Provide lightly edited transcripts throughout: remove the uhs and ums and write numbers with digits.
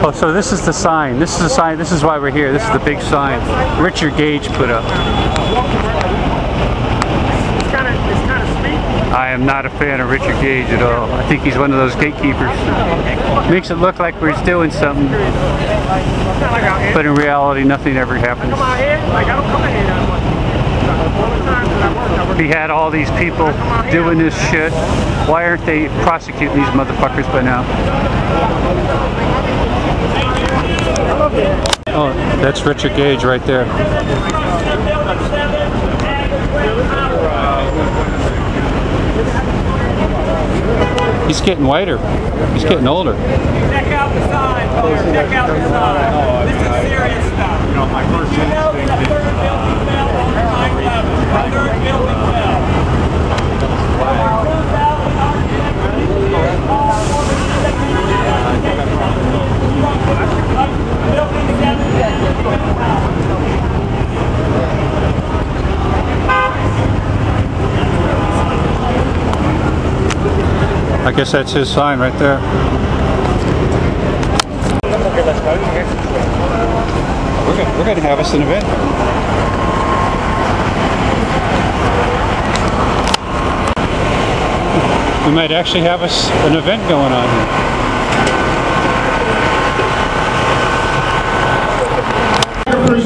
Oh, so this is the sign. This is the sign. This is why we're here. This is the big sign Richard Gage put up. It's kind of sweet. I am not a fan of Richard Gage at all. I think he's one of those gatekeepers. Makes it look like we're doing something, but in reality, nothing ever happens. We had all these people doing this shit. Why aren't they prosecuting these motherfuckers by now? Oh, that's Richard Gage right there. He's getting whiter. He's getting older. Check out the sign, folks. Check out the sign. This is serious stuff. You know, my first You know the third building fell on 9/11. The third building fell. I guess that's his sign right there. We're going to have us an event. We might actually have us an event going on here.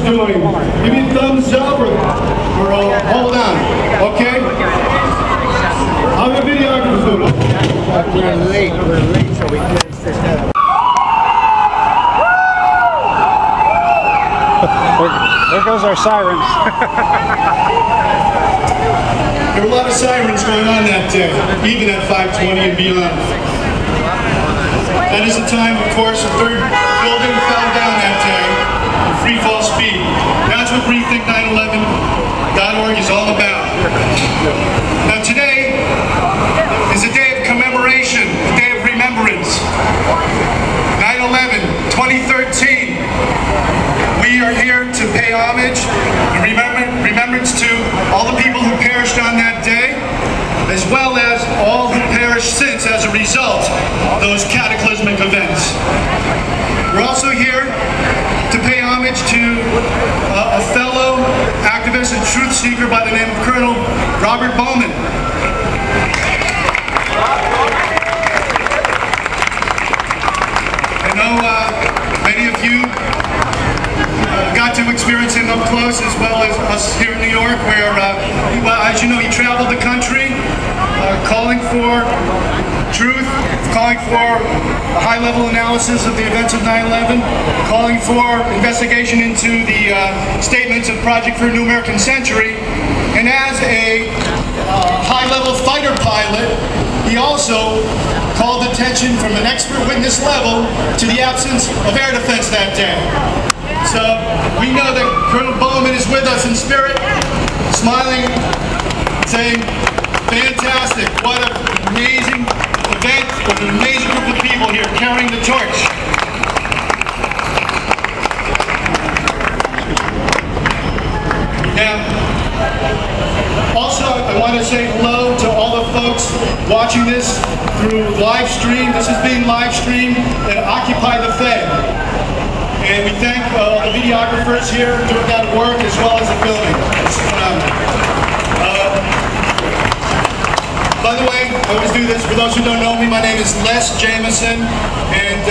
Doing. Give me a thumbs up or hold on. Okay? How the videographers doing? We're late, so we can't sit down. There goes our sirens. There were a lot of sirens going on that day, even at 5:20 and beyond. That is the time, of course, the third building fell down that day in free fall speed. That's what Rethink911.org is all about. Now today is a day of commemoration, a day of remembrance. 9/11, 2013. We are here to pay homage and remembrance to all the people who perished on that day, as well as all who perished since as a result of those cataclysmic events. We're also here to pay homage to a fellow activist and truth seeker by the name of Colonel Robert Bowman. I know many of you got to experience him up close, as well as us here in New York, where, well, as you know, he traveled the country calling for truth, calling for a high-level analysis of the events of 9/11, calling for investigation into the statements of Project for a New American Century, and as a high-level fighter pilot, he also called attention from an expert witness level to the absence of air defense that day. So we know that Colonel Bowman is with us in spirit, smiling, saying, fantastic, what an amazing event, with an amazing group of people here carrying the torch. Now, also I want to say hello to all the folks watching this through live stream. This is being live streamed at Occupy the Fed. And we thank the videographers here doing that work, as well as the filming. It's phenomenal. By the way, I always do this. For those who don't know me, my name is Les Jameson, and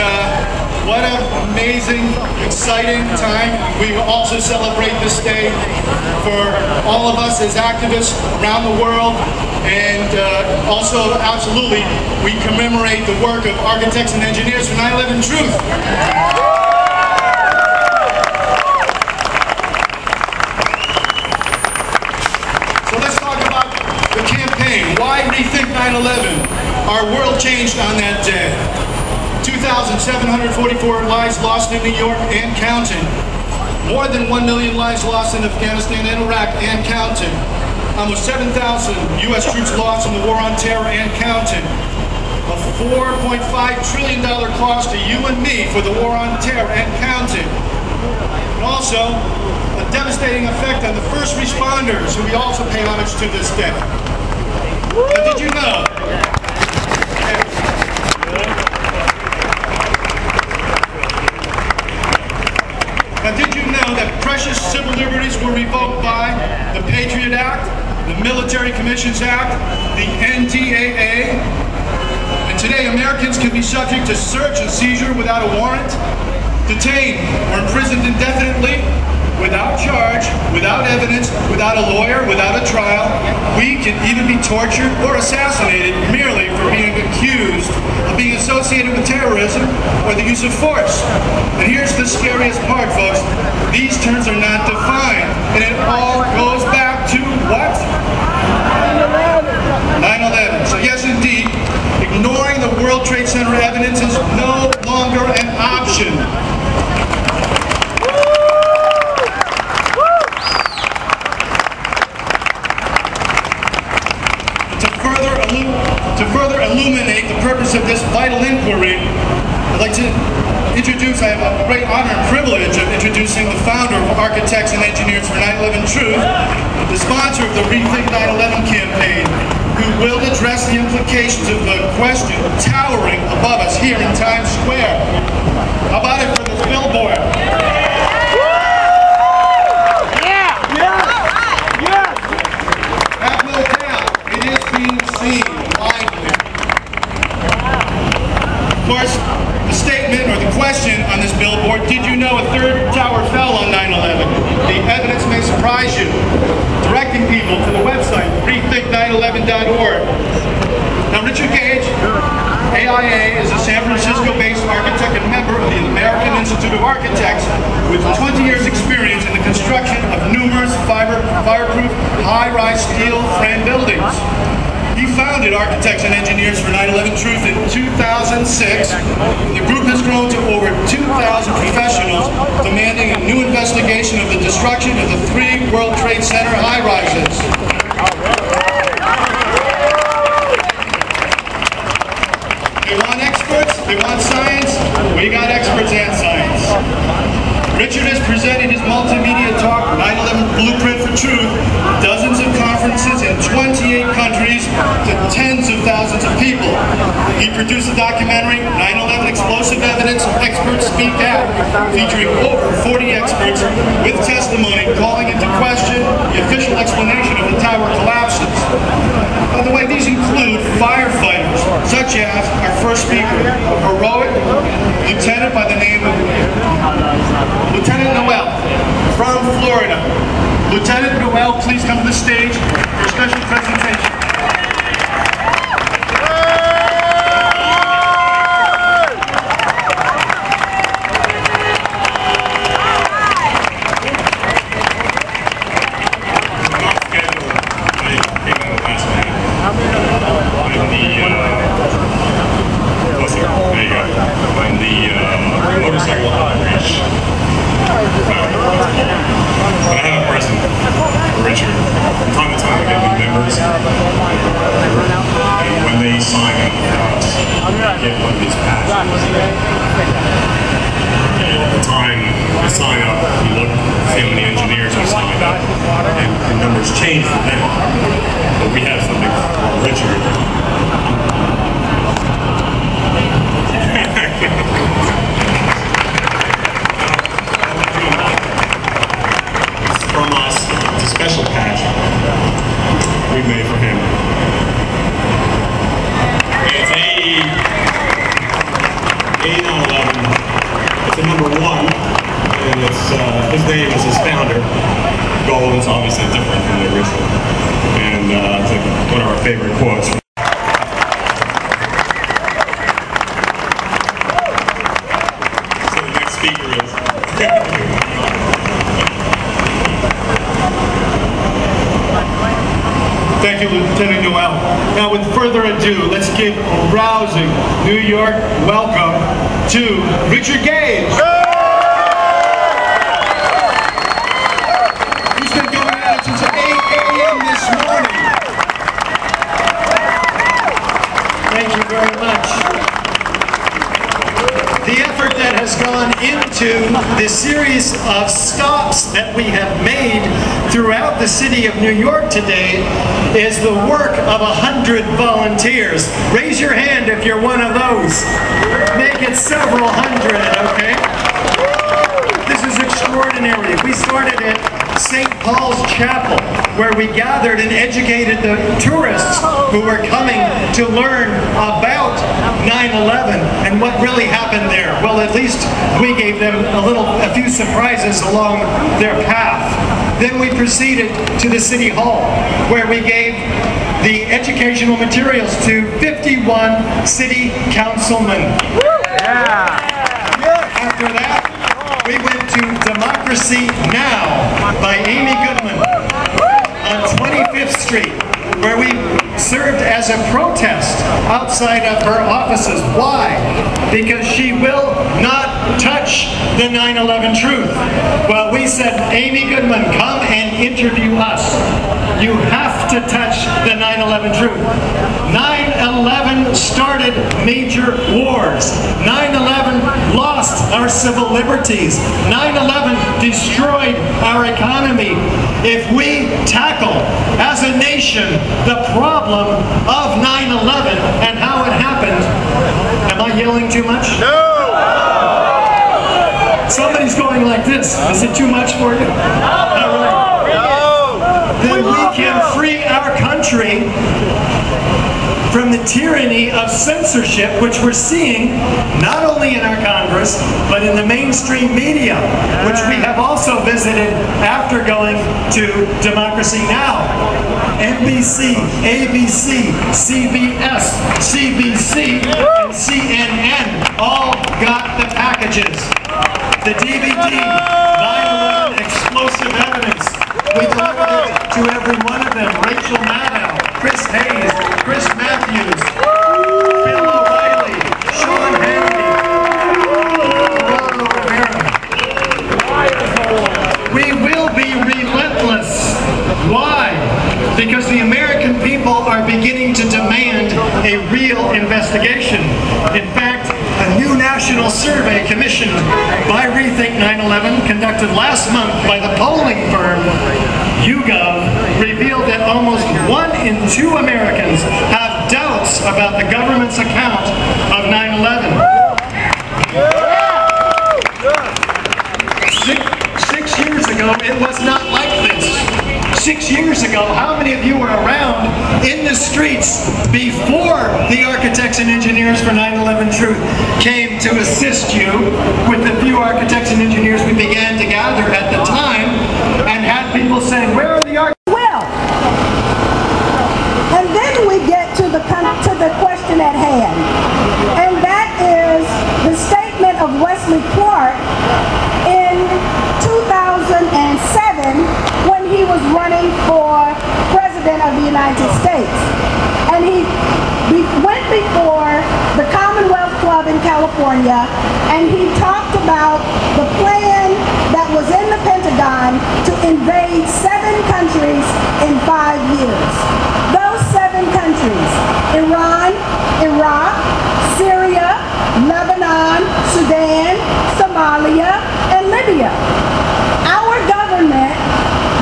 what an amazing, exciting time. We also celebrate this day for all of us as activists around the world, and also, absolutely, we commemorate the work of architects and engineers for 9/11 Truth. Why rethink 9/11? Our world changed on that day. 2,744 lives lost in New York and counting. More than 1 million lives lost in Afghanistan and Iraq and counting. Almost 7,000 U.S. troops lost in the war on terror and counting. A $4.5 trillion cost to you and me for the war on terror and counting. And also, a devastating effect on the first responders, who we also pay homage to this day. But did you know? CAA. And today, Americans can be subject to search and seizure without a warrant, detained or imprisoned indefinitely, without charge, without evidence, without a lawyer, without a trial. We can even be tortured or assassinated merely for being accused of being associated with terrorism or the use of force. And here's the scariest part, folks. These terms are not defined, and it all goes back to what? 9/11. So yes, indeed, ignoring the World Trade Center evidence is no longer an option. To further illuminate the purpose of this vital inquiry, I'd like to introduce, I have a great honor and privilege of introducing the founder of Architects and Engineers for 9/11 Truth, the sponsor of the Rethink 9/11 campaign, who will address the implications of the question towering above us here in Times Square. How about it for this billboard? Have no doubt, it is being seen widely. Of course, the statement or the question on this billboard, did you know a third tower fell on 9/11? The evidence may surprise you. Directing people to the website, rethink911.org. Now, Richard Gage, AIA, is a San Francisco-based architect and member of the American Institute of Architects with 20 years experience in the construction of numerous fireproof, high-rise steel frame buildings. He founded Architects and Engineers for 9/11 Truth in 2006. The group has grown to over 2,000 professionals, demanding a new investigation of the destruction of the 3 World Trade Center high-rises. They want experts, they want science, we got experts and science. Richard has presented his multimedia talk, 9/11 Blueprint for Truth, dozens of conferences in 28 countries to tens of thousands of people. He produced a documentary, 9/11 Explosive Evidence, Experts Speak Out, featuring over 40 experts with testimony calling into question the official explanation of the tower collapses. By the way, these include firefighters, such as our first speaker, a heroic lieutenant by the name of Lieutenant Noel from Florida. Lieutenant Noel, please come to the stage for a special presentation. Changed for them, but we have something for Richard. It's from us. It's a special patch we made for him. It's A 9/11. It's a number 1, and it's his name is his founder. Gold is obviously different from the original, and it's like one of our favorite quotes. So the next speaker is. Thank you, Lieutenant Noel. Now, with further ado, let's give a rousing New York welcome to Richard Gage. Since 8 a.m. this morning. Thank you very much. The effort that has gone into the series of stops that we have made throughout the city of New York today is the work of 100 volunteers. Raise your hand if you're one of those. Make it several hundred, okay? This is extraordinary. We started at St. Paul's Chapel, where we gathered and educated the tourists who were coming to learn about 9/11 and what really happened there. Well, at least we gave them a few surprises along their path. Then we proceeded to the City Hall, where we gave the educational materials to 51 city councilmen. After that, we went to Democracy Now! By Amy Goodman on 25th Street, where we served as a protest outside of her offices. Why? Because she will not touch the 9/11 truth. Well, we said, Amy Goodman, come and interview us. You have to touch the 9/11 truth. 9/11 started major wars. 9/11 lost our civil liberties. 9/11 destroyed our economy. If we tackle, as a nation, the problem of 9/11 and how it happened, am I yelling too much? No! Somebody's going like this. Is it too much for you? All right. Then we can free our country from the tyranny of censorship, which we're seeing not only in our Congress, but in the mainstream media, which we have also visited after going to Democracy Now! NBC, ABC, CBS, CBC, and CNN all got the packages. The DVD, 9/11 Explosive Evidence, we delivered it to every one of them. Rachel Maddow, Chris Hayes, Chris Matthews, Bill O'Reilly, Sean Hannity, Gerardo Rivera. We will be relentless. Why? Because the American people are beginning to demand a real investigation. In fact, a new national survey commissioned by Rethink 9/11, conducted last month by the polling firm YouGov, revealed that almost 1 in 2 Americans have doubts about the government's account of 9/11. 6 years ago, it was not like this. 6 years ago, how many of you were around in the streets before the architects and engineers for 9/11 Truth came to assist you with the few architects and engineers we began to gather at the time, and had people saying, where are the architects? Well, and then we get to the question at hand, and that is the statement of Wesley Clark in 2007 when he was running for President of the United States. And he went before the Commonwealth Club in California, and he talked about the plan that was in the Pentagon to invade 7 countries in 5 years. Those 7 countries: Iran, Iraq, Syria, Lebanon, Sudan, Somalia, and Libya. Our government,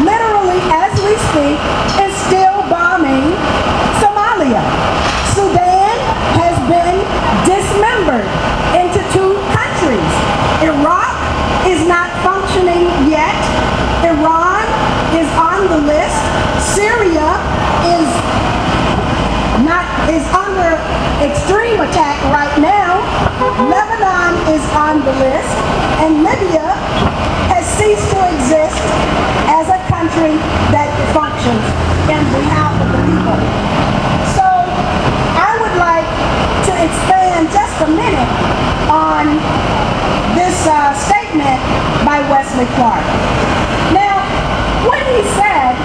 literally as we speak, is still bombing Somalia. Sudan has been dismembered into 2 countries. Iraq is not functioning yet. Iran is on the list. Syria is under extreme attack right now. Lebanon is on the list, and Libya has ceased to exist as a country that functions in behalf of the people. So I would like to expand just a minute on this statement by Wesley Clark. Now, what he said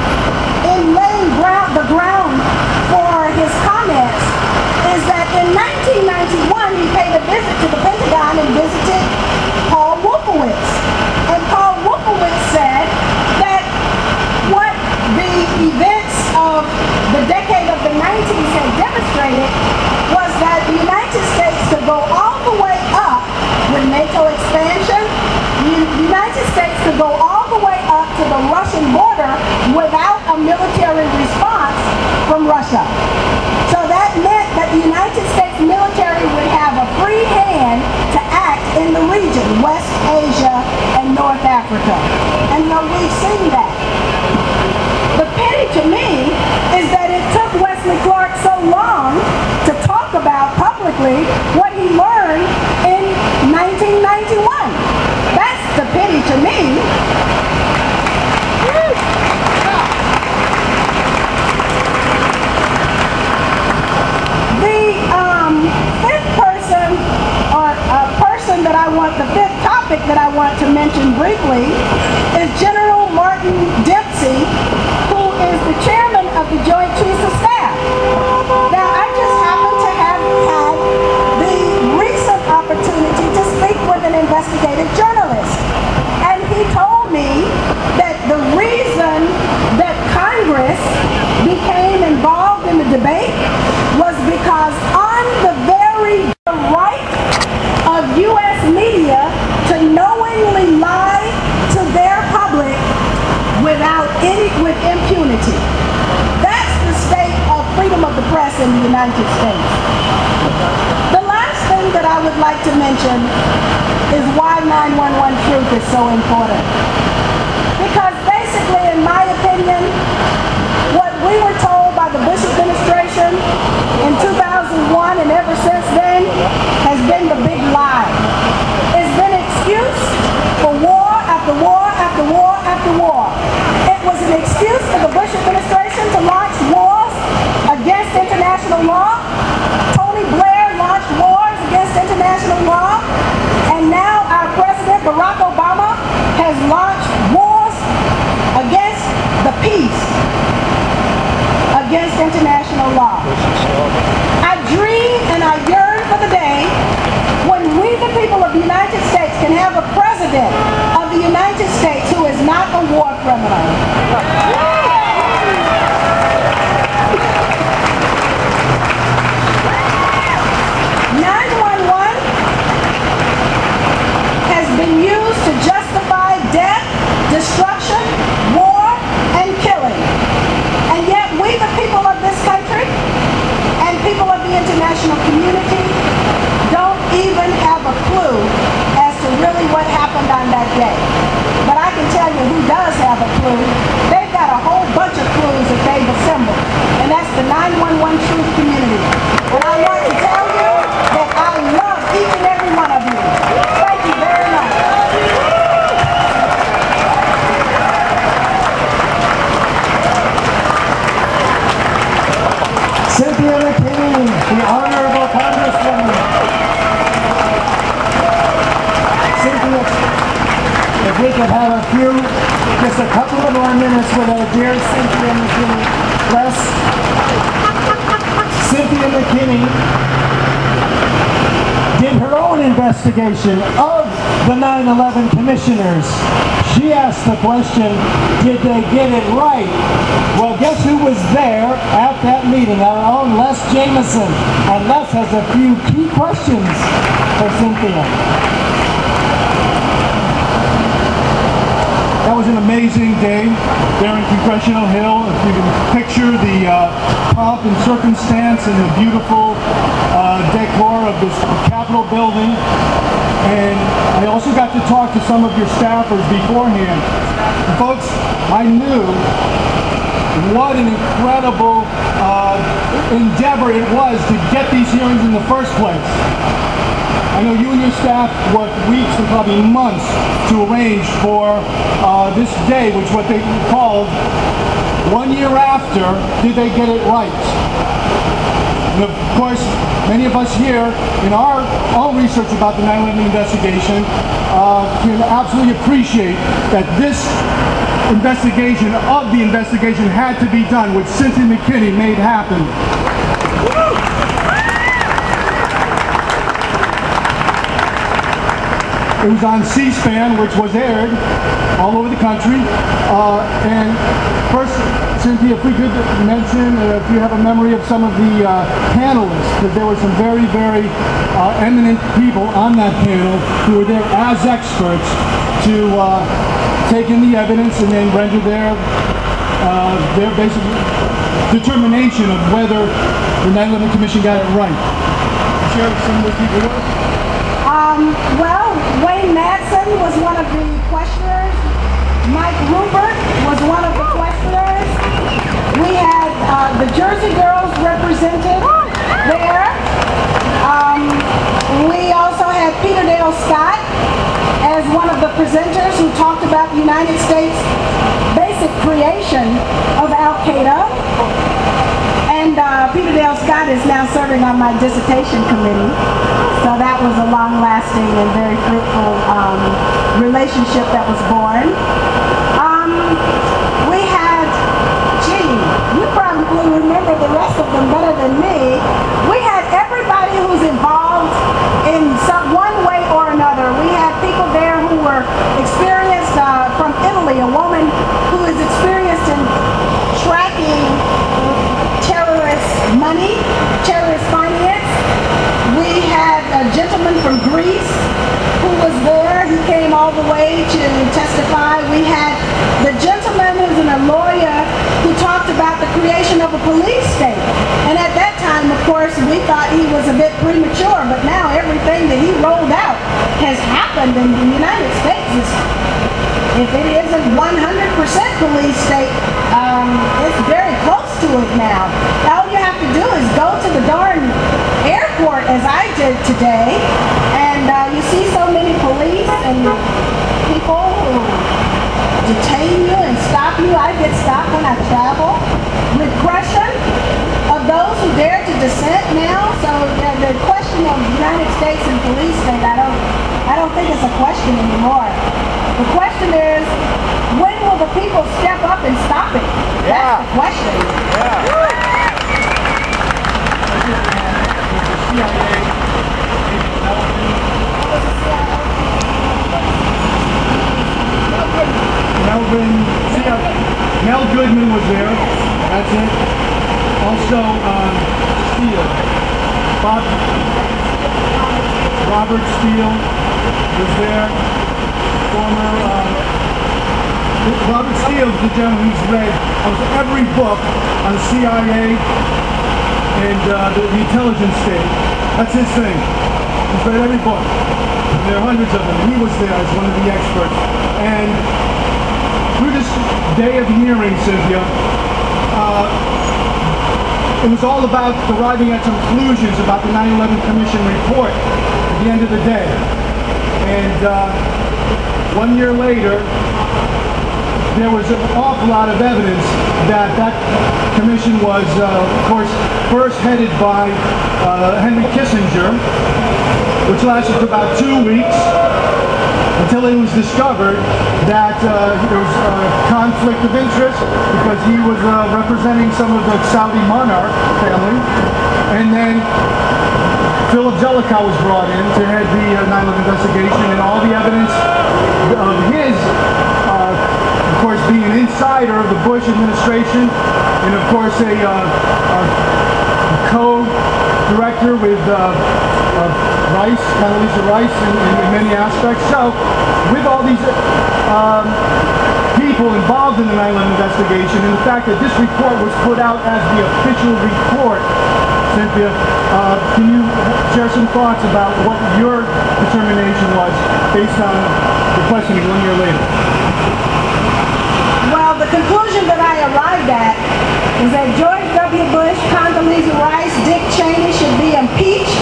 in laying the ground for his comments is that in 1991 he paid a visit to the Pentagon and visited Paul Wolfowitz. And Paul Wolfowitz said that what the events of the decade of the 90s had demonstrated was that the United States could go all the way up with NATO expansion. The United States could go all the way up to the Russian border without a military response from Russia. So that meant that the United States military would have a free hand to act in the region, West Asia and North Africa. And we've seen that. The pity to me is that it took Wesley Clark so long to talk about publicly what he learned in 1991. That's the pity to me. The fifth topic that I want to mention briefly is General Martin Dempsey, who is the chairman of the Joint Chiefs of Staff. Now, I just happen to have had the recent opportunity to speak with an investigative journalist, and he told me that the reason that Congress became involved in the debate was because on the very right of U.S. media to knowingly lie to their public with impunity. That's the state of freedom of the press in the United States. The last thing that I would like to mention is why 911 truth is so important. Because basically, in my opinion, what we were told by the Bush administration in 2001 and ever since then has been the big lie. It's been an excuse for war after war after war after war. It was an excuse for the Bush administration to launch wars against international law. Tony Blair launched wars against international law. And now our President Barack Obama has launched wars against the peace, against international law. I dream and I yearn for the day when we, the people of the United States, can have a president of the United States who is not a war criminal. 911 has been used to justify death, destruction, war, and killing. And yet we, the people of this country, and people of the international community, don't even have a clue as to really what happened on that day. But I can tell you who does have a clue. They've got a whole bunch of clues that they've assembled, and that's the 911 truth community. And I want to tell you that I love each and every one of you. Thank you very much. Cynthia McKinney, the Honorable Congresswoman. Cynthia, if we could have just a couple of more minutes with our dear Cynthia McKinney. Bless. Cynthia McKinney did her own investigation of the 9/11 commissioners. She asked the question, did they get it right? Well, guess who was there at that meeting? Our own Les Jameson. And Les has a few key questions for Cynthia. That was an amazing day there in Congressional Hill. If you can picture the pomp and circumstance and the beautiful decor of this Capitol building. And I also got to talk to some of your staffers beforehand. And folks, I knew what an incredible endeavor it was to get these hearings in the first place. I know you and your staff worked weeks and probably months to arrange for this day, which what they called 1 year after, did they get it right? And of course, many of us here in our own research about the 9/11 investigation can absolutely appreciate that this investigation of the investigation had to be done, which Cynthia McKinney made happen. It was on C-SPAN, which was aired all over the country. And first, Cynthia, if we could mention, if you have a memory of some of the panelists, because there were some very, very eminent people on that panel who were there as experts to take in the evidence and then render their basic determination of whether the 9/11 Commission got it right. Share some of those people with us? Well, Wayne Madsen was one of the questioners. Mike Rupert was one of the questioners. We had the Jersey Girls represented there. We also had Peter Dale Scott as one of the presenters who talked about the United States' basic creation of Al-Qaeda. And Peter Dale Scott is now serving on my dissertation committee. So that was a long-lasting and very fruitful relationship that was born. We had, you probably remember the rest of them better than me. We had everybody who's involved in one way or another. We had people there who were experienced from Italy, a woman who is experienced in tracking terrorist money, terrorist finance. We had a gentleman from Greece who was there. He came all the way to testify. We had the gentleman who's a lawyer who talked about the creation of a police state. And at that time, of course, we thought he was a bit premature, but now everything that he rolled out has happened in the United States. If it isn't 100% police state, it's very close to it now. All you have to do is go to the darn airport, as I did today, and you see so many police and people who detain you and stop you. I get stopped when I travel. Repression of those who dare to dissent now. So the question of the United States and police state, I don't think it's a question anymore. The question is, when will the people step up and stop it? That's the question. Mel Goodman was there. That's it. Also, Steele. Robert Steele was there. Robert Steele is the gentleman who's read almost every book on the CIA and the intelligence state. That's his thing. He's read every book. And there are hundreds of them. He was there as one of the experts. And through this day of hearing, Cynthia, it was all about arriving at some conclusions about the 9/11 Commission report at the end of the day. And 1 year later, there was an awful lot of evidence that that commission was, of course, first headed by Henry Kissinger, which lasted for about 2 weeks, until it was discovered that there was a conflict of interest because he was representing some of the Saudi monarch family. And then Philip Jellicoe was brought in to head the 9/11 investigation, and all the evidence of his, of course, being an insider of the Bush administration, and of course a co-director with Rice, Condoleezza Rice, in many aspects. So, with all these people involved in the 9/11 investigation, and the fact that this report was put out as the official report, Cynthia, can you share some thoughts about what your determination was based on the questioning 1 year later? Well, the conclusion that I arrived at is that George W. Bush, Condoleezza Rice, Dick Cheney should be impeached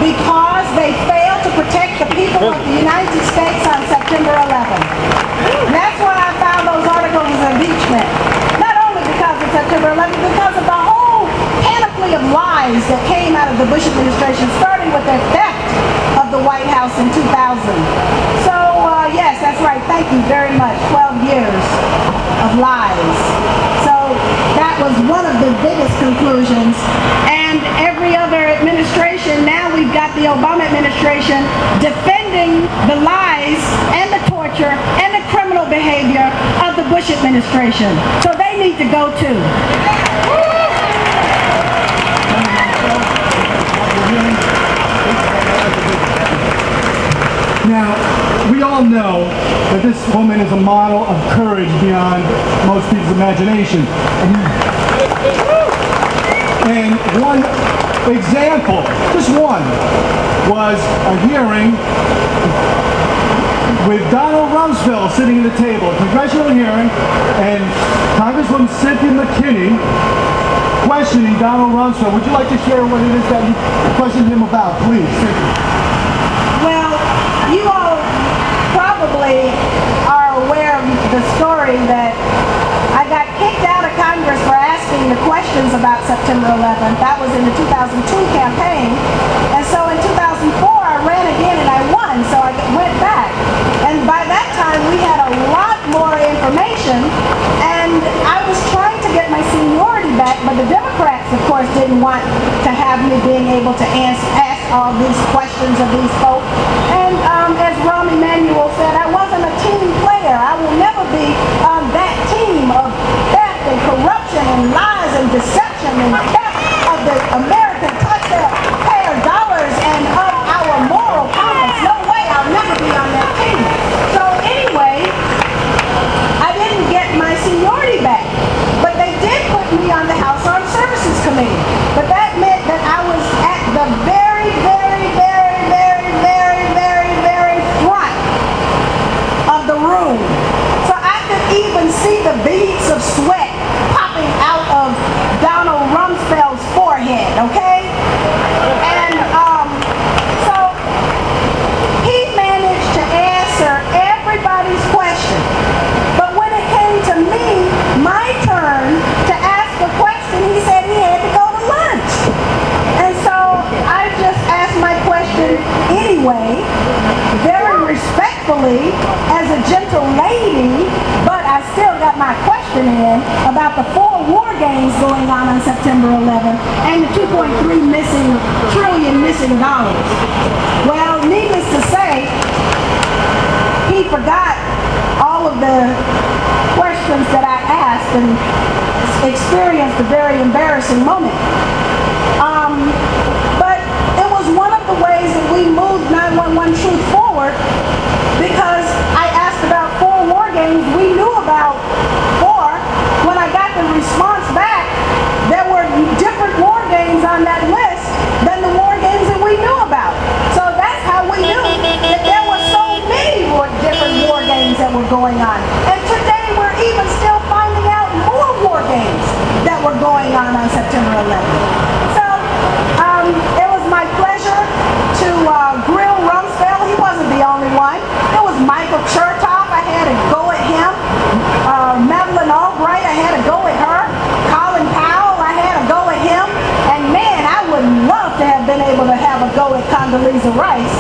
because they failed to protect the people of the United States on September 11th. And that's why I filed those articles of impeachment. Not only because of September 11th, because of the whole panoply of lies that came out of the Bush administration, starting with their theft of the White House in 2000. So, yes, that's right. Thank you very much. 12 years of lies. So that was one of the biggest conclusions. And every other administration, now we've got the Obama administration defending the lies and the torture and the criminal behavior of the Bush administration. So they need to go too. Now, we all know that this woman is a model of courage beyond most people's imagination. And one example, just one, was a hearing with Donald Rumsfeld sitting at the table, a congressional hearing, and Congresswoman Cynthia McKinney questioning Donald Rumsfeld. Would you like to share what it is that you questioned him about, please? Well, you all probably are aware of the story that I got kicked out of Congress for asking the questions about September 11th. That was in the 2002 campaign. And so in 2004, I ran again and I won, so I went back. And by that time, we had a lot more information, and I was trying to get my seniority back, but the Democrats, of course, didn't want to have me being able to ask all these questions of these folks. And as Rahm Emanuel said, I wasn't a team player. I will never be on that team of theft and corruption and lies and deception and theft of the American taxpayer dollars and of our moral compass. No way, I'll never be on that team. So anyway, I didn't get my seniority back, but they did put me on the House Armed Services Committee. But that meant that I was at the very, very, very, very, very, very, very front of the room. So I could even see the beads of sweat popping out of Donald Rumsfeld's forehead, okay? And so he managed to answer everybody's question. But when it came to me, my turn to ask a question, he said he had to go to lunch. And so I just asked my question anyway, very respectfully, as a gentle lady, but I still got my question in about the 4 war games going on September 11th and the 2.3 trillion missing dollars. Well, needless to say, he forgot all of the questions that I asked and experienced a very embarrassing moment. But it was one of the ways that we moved 911 Truth forward, because I asked about 4 war games. We knew about 4. When I got the response back, there were different war games on that list than the war games that we knew about. So that's how we knew that there were so many different war games that were going on. And today we're even still finding out more war games that were going on September 11th. So it was my pleasure to grill Rumsfeld. He wasn't the only one. It was Michael Chertoff. I had to go at him. Madeleine Albright, I had to go at her. Colin Powell, I had to go at him. And man, I would love to have been able to have a go at Condoleezza Rice.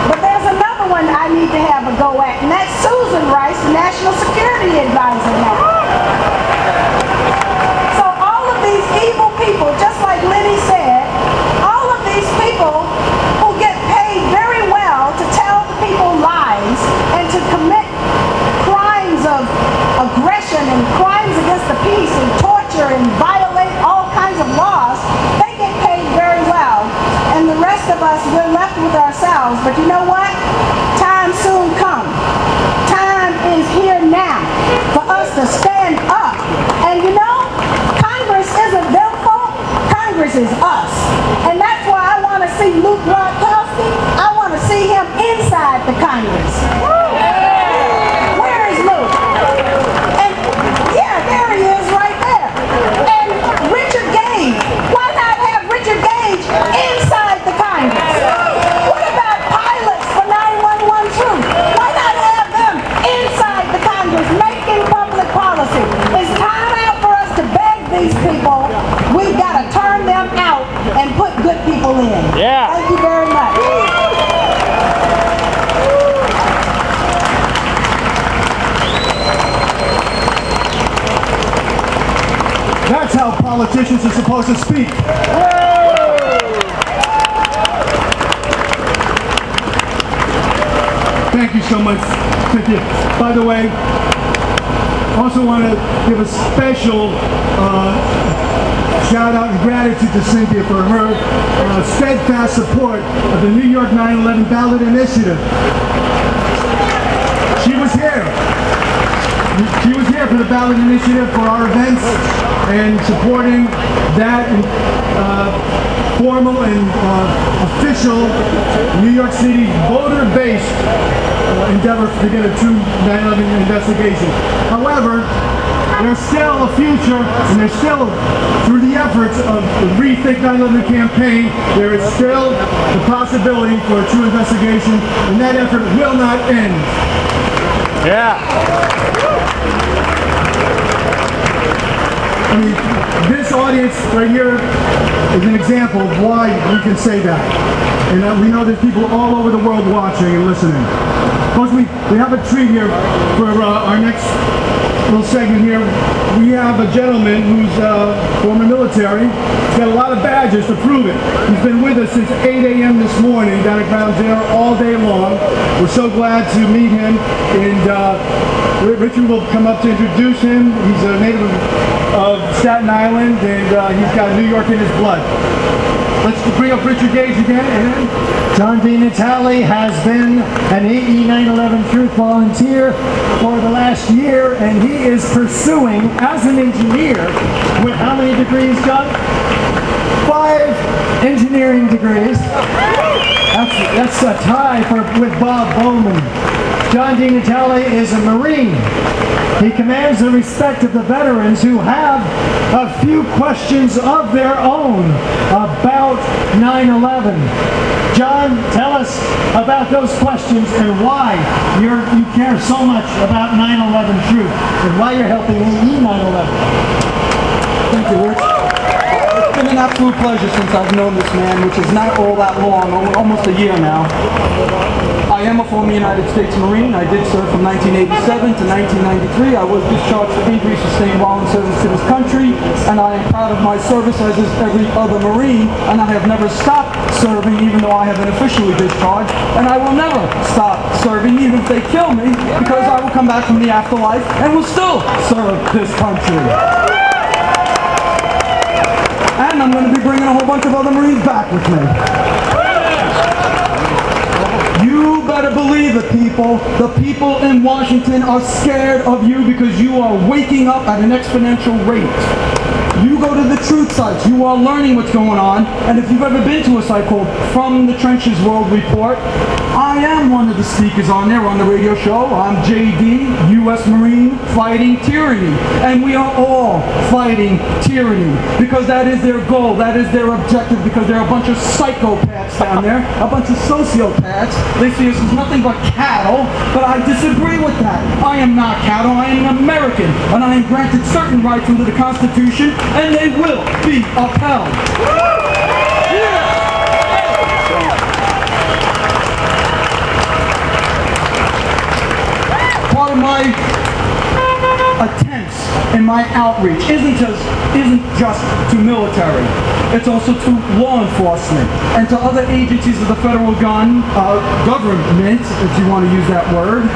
But there's another one I need to have a go at, and that's Susan Rice, the National Security Advisor now. So all of these evil people, just like Lenny said, all of these people who get paid very well to tell the people lies and to commit crimes of aggression and crimes against the peace and torture and violate all kinds of laws, they get paid very well. And the rest of us, we're left with ourselves. But you know what? Time soon comes. Time is here now for us to stand up. And you know, Congress isn't their fault. Congress is us. And that's why I want to see Luke Rodkowski. I want to see him inside the Congress. Where is Luke? And yeah, there he is right there. And Richard Gage. Why not have Richard Gage inside the Congress? What about pilots for 911 Truth? Why not have them inside the Congress making public policy? It's time out for us to beg these people. We've got to turn them out and put good people in. Yeah. Thank you very much. That's how politicians are supposed to speak. Thank you so much, Cynthia. By the way, I also want to give a special shout out and gratitude to Cynthia for her steadfast support of the New York 9/11 ballot initiative. She was here. She was here for the ballot initiative for our events and supporting that and formal and official New York City voter-based endeavor to get a true 9/11 investigation. However, there's still a future, and there's still, through the efforts of the Rethink 9/11 campaign, there is still the possibility for a true investigation, and that effort will not end. Yeah. I mean, this audience right here is an example of why we can say that. And we know there's people all over the world watching and listening. Plus, we have a treat here for our next little segment here. We have a gentleman who's former military. He's got a lot of badges to prove it. He's been with us since 8 a.m. this morning down at Ground Zero all day long. We're so glad to meet him. And Richard will come up to introduce him. He's a native of Staten Island, and he's got New York in his blood. Let's bring up Richard Gage again. And John D. Natale has been an AE 9/11 Truth volunteer for the last year, and he is pursuing, as an engineer, with how many degrees, John? 5 engineering degrees. That's a tie with Bob Bowman. John D. Natale is a Marine. He commands the respect of the veterans who have a few questions of their own about 9/11. John, tell us about those questions and why you care so much about 9/11 truth and why you're helping AE 9/11. Thank you, Rich. It's been an absolute pleasure since I've known this man, which is not all that long, almost a year now. I am a former United States Marine. I did serve from 1987 to 1993. I was discharged for injury sustained while in service to this country, and I am proud of my service as is every other Marine, and I have never stopped serving even though I have been officially discharged, and I will never stop serving even if they kill me, because I will come back from the afterlife and will still serve this country. And I'm going to be bringing a whole bunch of other Marines back with me. You better believe it, people. The people in Washington are scared of you because you are waking up at an exponential rate. You go to the truth sites, you are learning what's going on, and if you've ever been to a site called From the Trenches World Report, I am one of the speakers on there on the radio show. I'm JD, U.S. Marine, fighting tyranny. And we are all fighting tyranny because that is their goal, that is their objective, because there are a bunch of psychopaths down there, a bunch of sociopaths. They see us as nothing but cattle, but I disagree with that. I am not cattle, I am an American, and I am granted certain rights under the Constitution, and they will be upheld. Part of my attempts and my outreach isn't just to military. It's also to law enforcement and to other agencies of the federal government, if you want to use that word.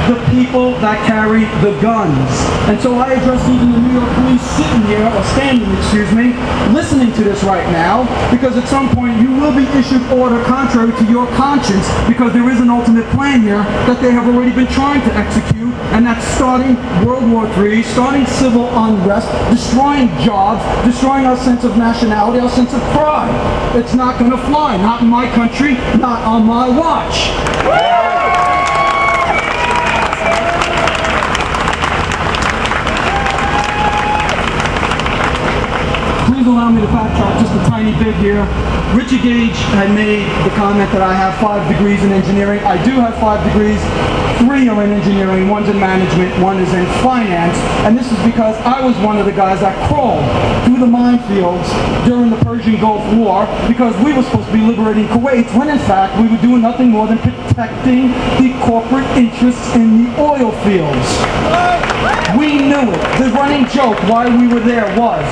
The people that carry the guns. And so I address even the New York police sitting here, or standing, excuse me, listening to this right now, because at some point you will be issued order contrary to your conscience, because there is an ultimate plan here that they have already been trying to execute, and that's starting World War III, starting civil unrest, destroying jobs, destroying our sense of nationality, our sense of pride. It's not going to fly. Not in my country, not on my watch. Please allow me to backtrack just a tiny bit here. Richard Gage had made the comment that I have 5 degrees in engineering. I do have 5 degrees. 3 are in engineering, 1's in management, 1 is in finance. And this is because I was one of the guys that crawled through the minefields during the Persian Gulf War, because we were supposed to be liberating Kuwait, when in fact we were doing nothing more than protecting the corporate interests in the oil fields. We knew it. The running joke why we were there was,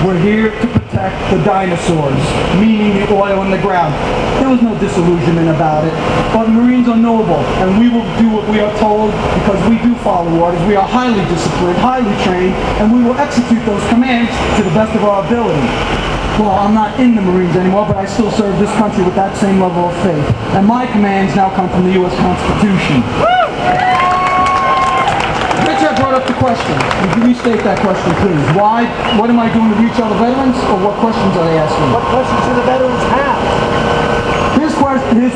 we're here to protect the dinosaurs, meaning the oil in the ground. There was no disillusionment about it, but Marines are noble, and we will do what we are told because we do follow orders. We are highly disciplined, highly trained, and we will execute those commands to the best of our ability. Well, I'm not in the Marines anymore, but I still serve this country with that same level of faith. And my commands now come from the U.S. Constitution. Richard brought up the question. Would you restate that question, please? Why? What am I doing to reach other veterans, or what questions are they asking? What questions do the veterans have? His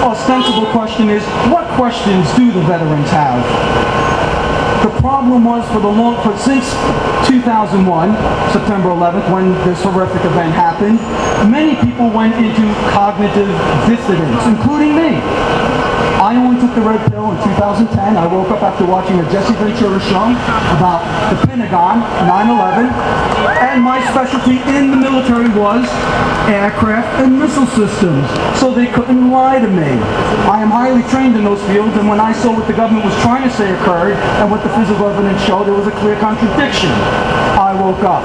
ostensible question is, what questions do the veterans have? The problem was since 2001, September 11th, when this horrific event happened, many people went into cognitive dissonance, including me. I only took the red pill in 2010. I woke up after watching a Jesse Ventura show about the Pentagon, 9/11, and my specialty in the military was aircraft and missile systems, so they couldn't lie to me. I am highly trained in those fields, and when I saw what the government was trying to say occurred and what the physical evidence showed, there was a clear contradiction. I woke up.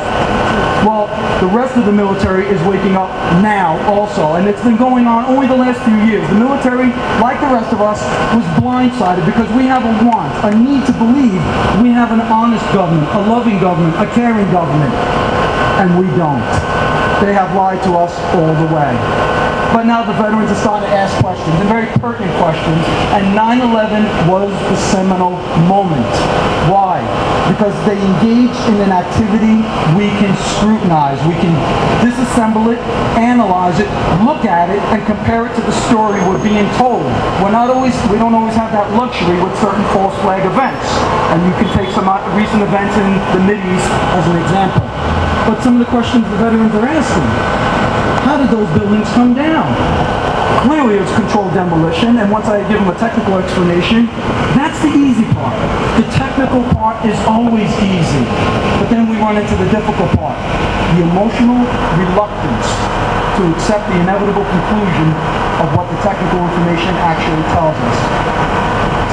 Well, the rest of the military is waking up now also, and it's been going on only the last few years. The military, like the rest of us, was blindsided because we have a want, a need to believe we have an honest government, a loving government, a caring government, and we don't. They have lied to us all the way. But now the veterans are starting to ask questions, and very pertinent questions, and 9/11 was the seminal moment. Why? Because they engaged in an activity we can scrutinize, we can disassemble it, analyze it, look at it, and compare it to the story we're being told. We don't always have that luxury with certain false flag events, and you can take some recent events in the Mideast as an example. But some of the questions the veterans are asking: how did those buildings come down? Clearly it's controlled demolition, and once I give them a technical explanation, that's the easy part. The technical part is always easy, but then we run into the difficult part, the emotional reluctance to accept the inevitable conclusion of what the technical information actually tells us.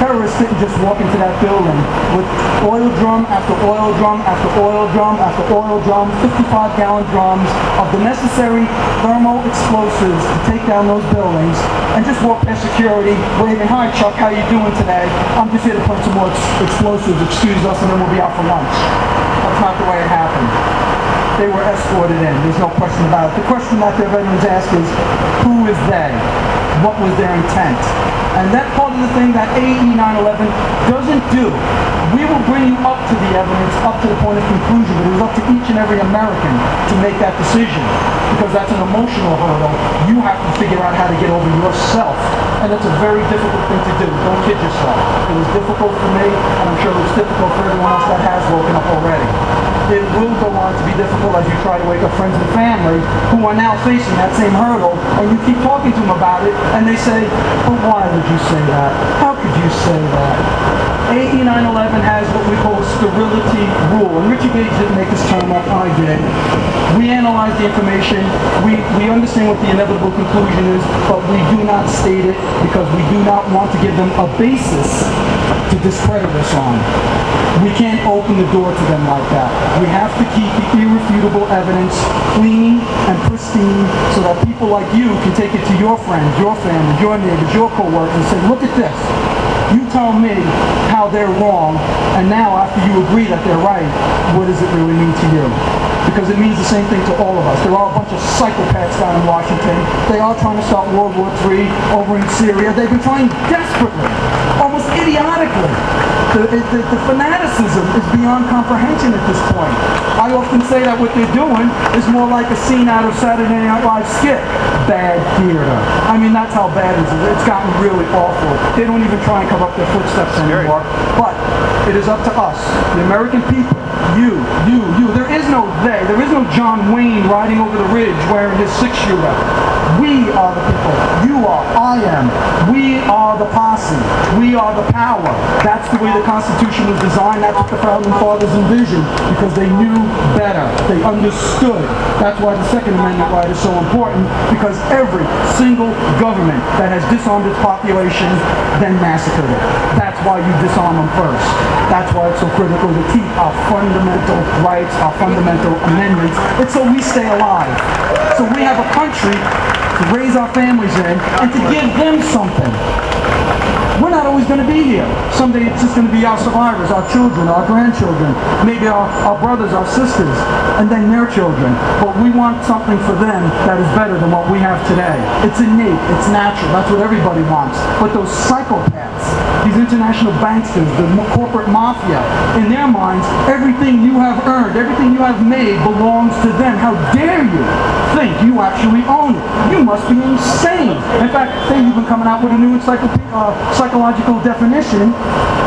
Terrorists didn't just walk into that building with oil drum after oil drum after oil drum after oil drum, 55-gallon drums of the necessary thermal explosives to take down those buildings, and just walk past security waving, "Hi Chuck, how you doing today? I'm just here to put some more explosives, excuse us, and then we'll be out for lunch." That's not the way it happened. They were escorted in, there's no question about it. The question that the veterans ask is, who is they? What was their intent? And that's part of the thing that AE 9/11 doesn't do. We will bring you up to the evidence, up to the point of conclusion, but it is up to each and every American to make that decision, because that's an emotional hurdle. You have to figure out how to get over yourself, and it's a very difficult thing to do. Don't kid yourself. It was difficult for me, and I'm sure it's difficult for everyone else that has woken up already. It will go on to be difficult as you try to wake up friends and family who are now facing that same hurdle, and you keep talking to them about it, and they say, "But why would you say that? How could you say that?" AE 9/11 has what we call a sterility rule, and Richard Gage didn't make this term up, I did. We analyze the information, we understand what the inevitable conclusion is, but we do not state it because we do not want to give them a basis to discredit us on. We can't open the door to them like that. We have to keep the irrefutable evidence clean and pristine so that people like you can take it to your friends, your family, your neighbors, your co-workers and say, "Look at this. You tell me how they're wrong, and now after you agree that they're right, what does it really mean to you?" Because it means the same thing to all of us. There are a bunch of psychopaths down in Washington. They are trying to start World War III over in Syria. They've been trying desperately, almost idiotically. The fanaticism is beyond comprehension at this point. I often say that what they're doing is more like a scene out of Saturday Night Live skit. Bad theater. I mean, that's how bad it is. It's gotten really awful. They don't even try and cover up their footsteps anymore. But it is up to us, the American people, you. There is no they. There is no John Wayne riding over the ridge wearing his 6-shooter. We are the people. You are. I am. We are the posse. We are the power. That's the way the Constitution was designed. That's what the Founding Fathers envisioned, because they knew better. They understood. That's why the Second Amendment right is so important, because every single government that has disarmed its population then massacred it. That's why you disarm them first. That's why it's so critical to keep our fundamental rights, our fundamental amendments. It's so we stay alive. So we have a country to raise our families in and to give them something. We're not always going to be here. Someday it's just going to be our survivors, our children, our grandchildren, maybe our brothers, our sisters, and then their children. But we want something for them that is better than what we have today. It's innate, it's natural, that's what everybody wants. But those psychopaths, these international banksters, the corporate mafia. In their minds, everything you have earned, everything you have made belongs to them. How dare you think you actually own it? You must be insane. In fact, they've even coming out with a new psychological definition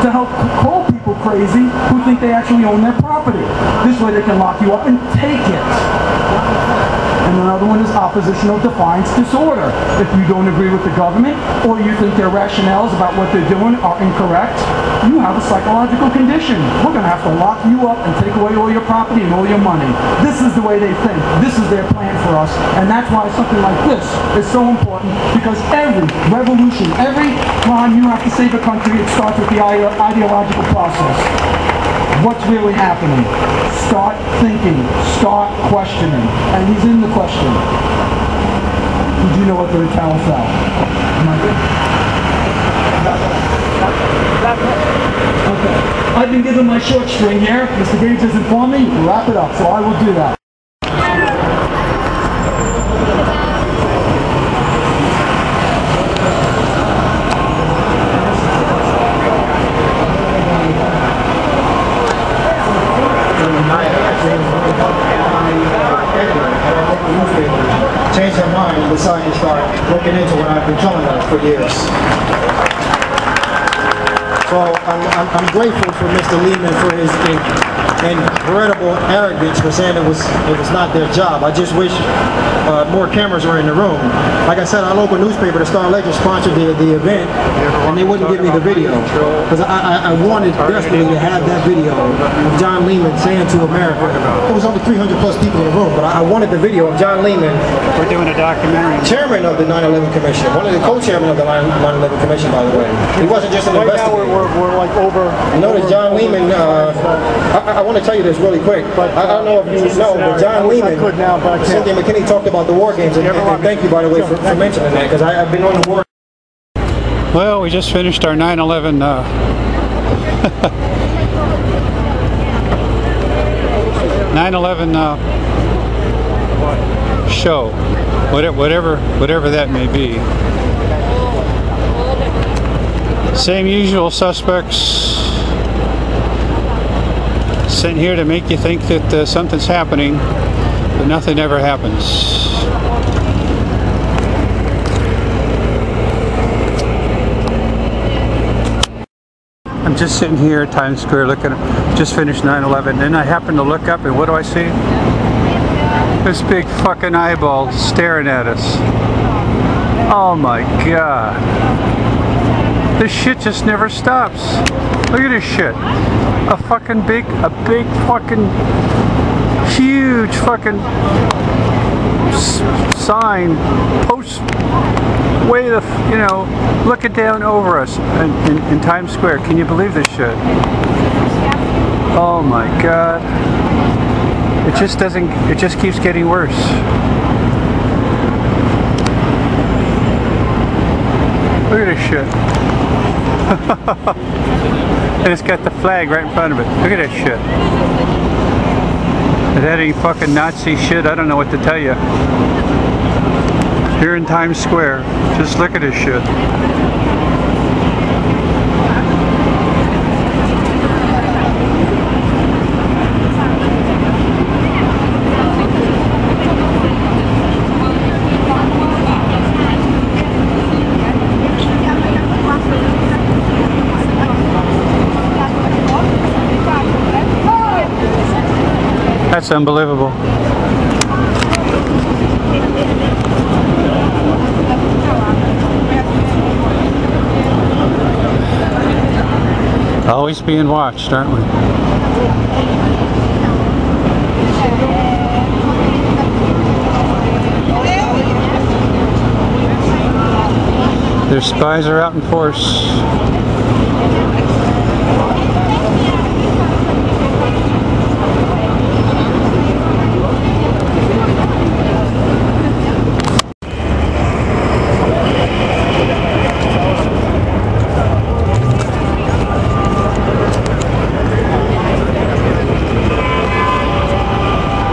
to help call people crazy who think they actually own their property. This way they can lock you up and take it. And another one is oppositional defiance disorder. If you don't agree with the government, or you think their rationales about what they're doing are incorrect, you have a psychological condition. We're going to have to lock you up and take away all your property and all your money. This is the way they think. This is their plan for us. And that's why something like this is so important, because every revolution, every time you have to save a country, it starts with the ideological process. What's really happening? Start thinking, start questioning. And he's in the question. Did you know what the retaliation fell? Am I good? Okay. I've been given my short string here. Mr. Gage has informed me. Wrap it up, so I will do that. Changed her mind and decided to start looking into what I've been telling her for years. So I'm grateful for Mr. Lehman for his incredible arrogance for saying it was not their job. I just wish more cameras were in the room. Like I said, our local newspaper, the Star Ledger, sponsored the event, and they wouldn't give me the video because I wanted desperately to have that video of John Lehman saying to America. There was only 300 plus people in the room, but I wanted the video of John Lehman. We're doing a documentary. Chairman of the 9/11 Commission, one of the co-chairmen of the 9/11 Commission, by the way. He wasn't just an investigator. We're like over. You know that John Lehman, I want to tell you this really quick. I don't know if you know, but John Lehman, Cynthia McKinney talked about the war games, and thank you, by the way, for mentioning that, because I've been on the war. Well, we just finished our 9/11 9/11 show, whatever that may be. Same usual suspects sent here to make you think that something's happening, but nothing ever happens. I'm just sitting here at Times Square looking at, just finished 9/11, and I happen to look up and what do I see? This big fucking eyeball staring at us. Oh my god. This shit just never stops. Look at this shit. A big fucking huge fucking sign post way the, you know, looking down over us in Times Square. Can you believe this shit? Oh my god. It just doesn't, it just keeps getting worse. Look at this shit. And it's got the flag right in front of it. Look at that shit. Is that any fucking Nazi shit? I don't know what to tell you. Here in Times Square, just look at this shit. That's unbelievable. Always being watched, aren't we? Their spies are out in force.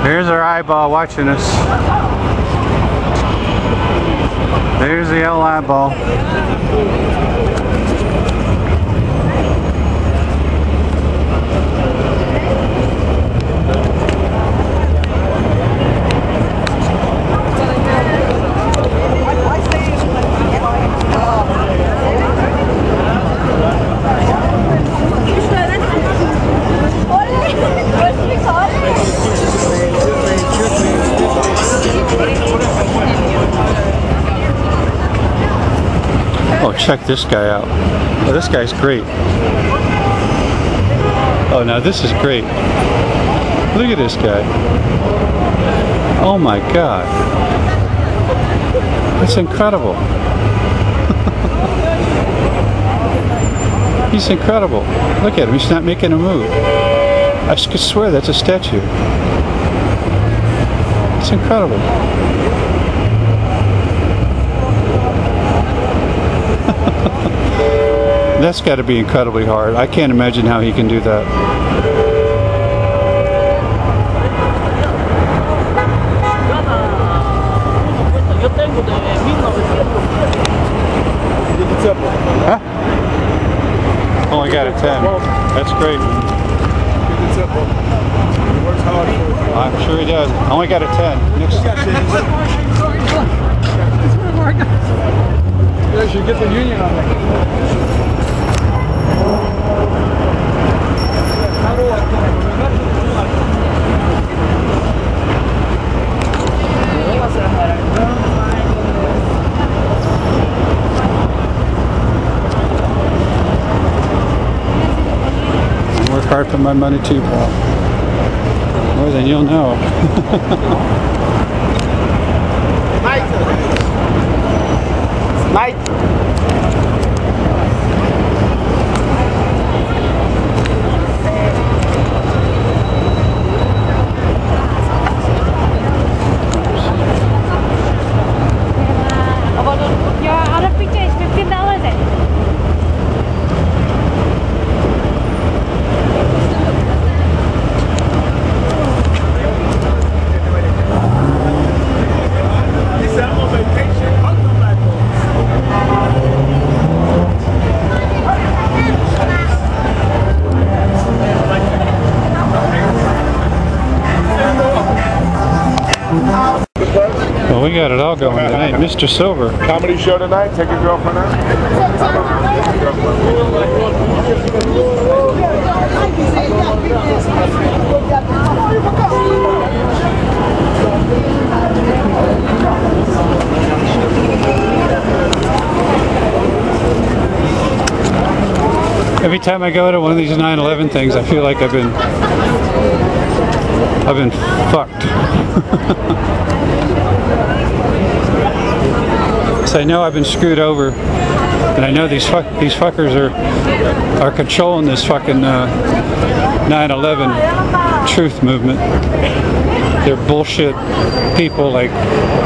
There's our eyeball watching us. There's the yellow eyeball. Check this guy out. Oh, this guy's great. Oh, now this is great. Look at this guy. Oh my God. That's incredible. He's incredible. Look at him. He's not making a move. I could swear that's a statue. It's incredible. That's got to be incredibly hard. I can't imagine how he can do that. Huh? Only got a 10. That's great. I'm sure he does. Only got a 10. Next. You should get the union on that. I work hard for my money too, Paul. More than you'll know. Night. Your other picture is $15, eh? Well, we got it all going tonight. Mr. Silver. Comedy show tonight. Take your girlfriend out. Every time I go to one of these 9/11 things, I feel like I've been fucked. So I know I've been screwed over, and I know these fuckers are controlling this fucking 9/11 truth movement. They're bullshit people like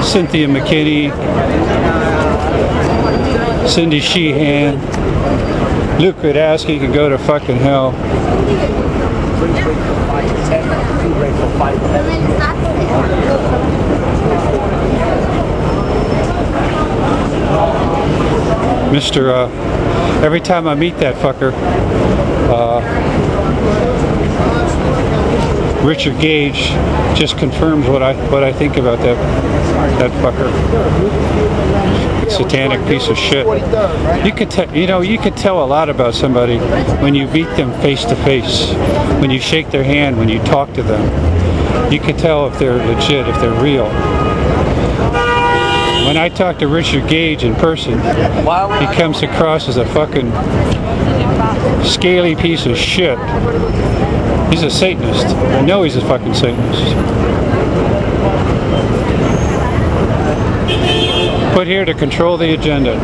Cynthia McKinney, Cindy Sheehan, Luke Radowski can go to fucking hell. Mr. Every time I meet that fucker, Richard Gage just confirms what I think about that fucker. Satanic piece of shit. You could you could tell a lot about somebody when you meet them face to face, when you shake their hand, when you talk to them. You could tell if they're legit, if they're real. When I talk to Richard Gage in person, he comes across as a fucking scaly piece of shit. He's a Satanist. I know he's a fucking Satanist. Put here to control the agenda.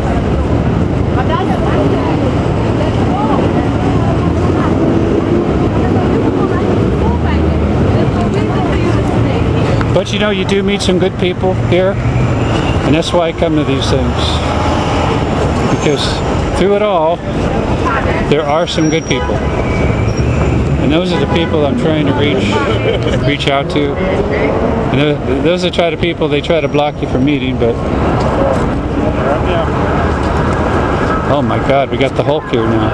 But you know, you do meet some good people here, and that's why I come to these things. Because through it all, there are some good people. And those are the people I'm trying to reach out to. And those are the people they try to block you from meeting, but oh my God, we got the Hulk here now.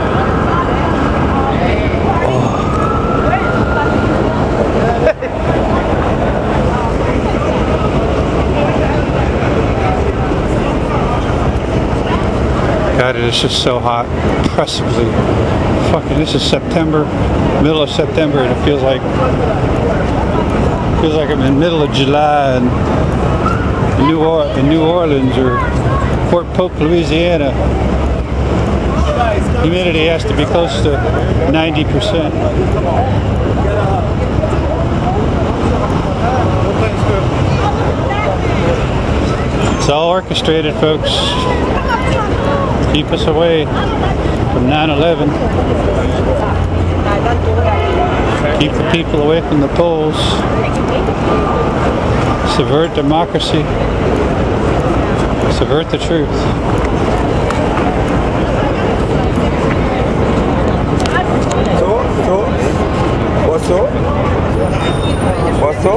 Oh. God, it is just so hot, oppressively. Fucking, this is September, middle of September, and it feels like I'm in the middle of July in New Orleans or Fort Polk, Louisiana. Humidity has to be close to 90%. It's all orchestrated, folks. Keep us away from 9/11. Keep the people away from the polls. Subvert democracy. Subvert the truth. What's up? What's up?